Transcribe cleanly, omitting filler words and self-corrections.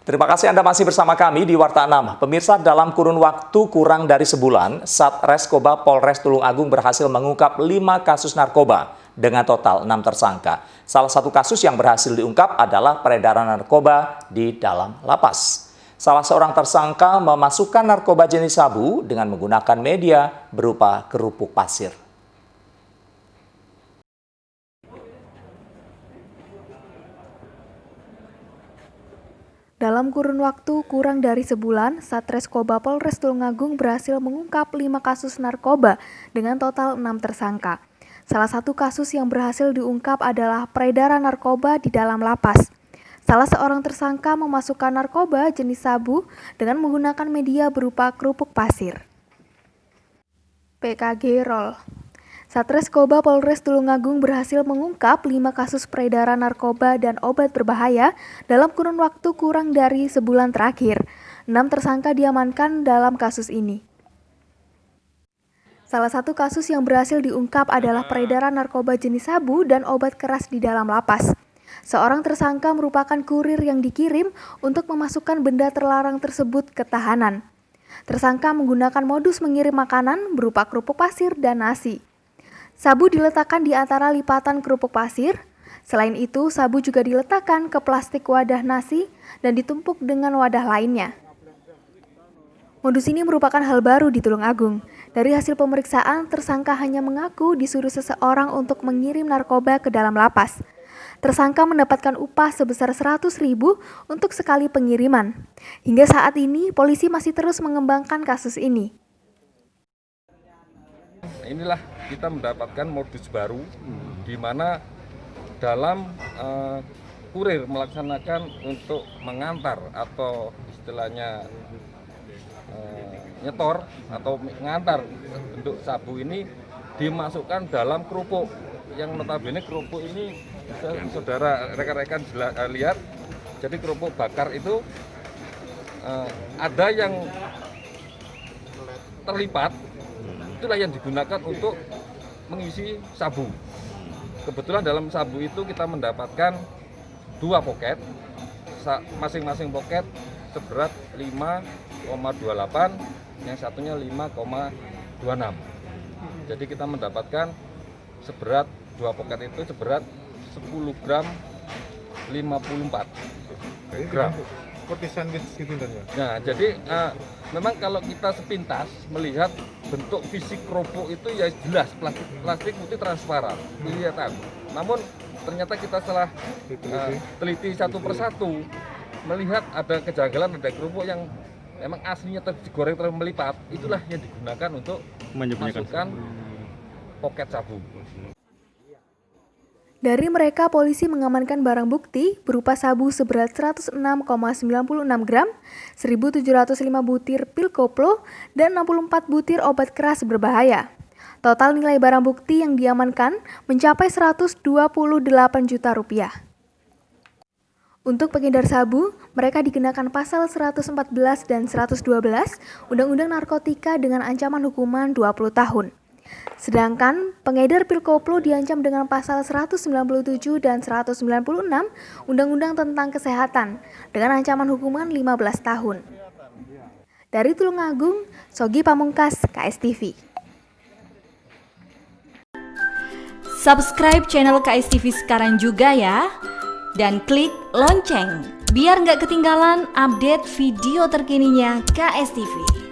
Terima kasih Anda masih bersama kami di Warta 6. Pemirsa, dalam kurun waktu kurang dari sebulan, Satreskoba Polres Tulung Agung berhasil mengungkap 5 kasus narkoba dengan total 6 tersangka. Salah satu kasus yang berhasil diungkap adalah peredaran narkoba di dalam lapas. Salah seorang tersangka memasukkan narkoba jenis sabu dengan menggunakan media berupa kerupuk pasir. Dalam kurun waktu kurang dari sebulan, Satreskoba Polres Tulung Agung berhasil mengungkap 5 kasus narkoba dengan total 6 tersangka. Salah satu kasus yang berhasil diungkap adalah peredaran narkoba di dalam lapas. Salah seorang tersangka memasukkan narkoba jenis sabu dengan menggunakan media berupa kerupuk pasir. PKG Roll. Satreskoba Polres Tulung Agung berhasil mengungkap 5 kasus peredaran narkoba dan obat berbahaya dalam kurun waktu kurang dari sebulan terakhir. 6 tersangka diamankan dalam kasus ini. Salah satu kasus yang berhasil diungkap adalah peredaran narkoba jenis sabu dan obat keras di dalam lapas. Seorang tersangka merupakan kurir yang dikirim untuk memasukkan benda terlarang tersebut ke tahanan. Tersangka menggunakan modus mengirim makanan berupa kerupuk pasir dan nasi. Sabu diletakkan di antara lipatan kerupuk pasir. Selain itu, sabu juga diletakkan ke plastik wadah nasi dan ditumpuk dengan wadah lainnya. Modus ini merupakan hal baru di Tulung Agung. Dari hasil pemeriksaan, tersangka hanya mengaku disuruh seseorang untuk mengirim narkoba ke dalam lapas. Tersangka mendapatkan upah sebesar 100.000 untuk sekali pengiriman. Hingga saat ini, polisi masih terus mengembangkan kasus ini. Inilah kita mendapatkan modus baru di mana dalam kurir melaksanakan untuk mengantar atau istilahnya nyetor atau mengantar bentuk sabu ini dimasukkan dalam kerupuk yang notabene kerupuk ini saudara rekan-rekan lihat, jadi kerupuk bakar itu ada yang terlipat. Itulah yang digunakan untuk mengisi sabu. Kebetulan dalam sabu itu kita mendapatkan 2 poket, masing-masing poket seberat 5,28, yang satunya 5,26. Jadi kita mendapatkan seberat 2 poket itu seberat 10 gram 54 gram. Seperti sandwich gitu kan ya? Nah, jadi memang kalau kita sepintas melihat bentuk fisik kerupuk itu ya jelas plastik putih transparan, kelihatan. Namun ternyata kita setelah teliti satu persatu melihat ada kejanggalan, ada kerupuk yang memang aslinya digoreng terus melipat. Itulah yang digunakan untuk memasukkan poket sabu. Dari mereka, polisi mengamankan barang bukti berupa sabu seberat 106,96 gram, 1.705 butir pil koplo, dan 64 butir obat keras berbahaya. Total nilai barang bukti yang diamankan mencapai 128 juta rupiah. Untuk pengedar sabu, mereka dikenakan pasal 114 dan 112 Undang-Undang Narkotika dengan ancaman hukuman 20 tahun. Sedangkan pengedar pil koplo diancam dengan pasal 197 dan 196 Undang-Undang tentang Kesehatan dengan ancaman hukuman 15 tahun. Dari Tulung Agung, Sogi Pamungkas, KSTV. Subscribe channel KSTV sekarang juga ya, dan klik lonceng biar nggak ketinggalan update video terkininya KSTV.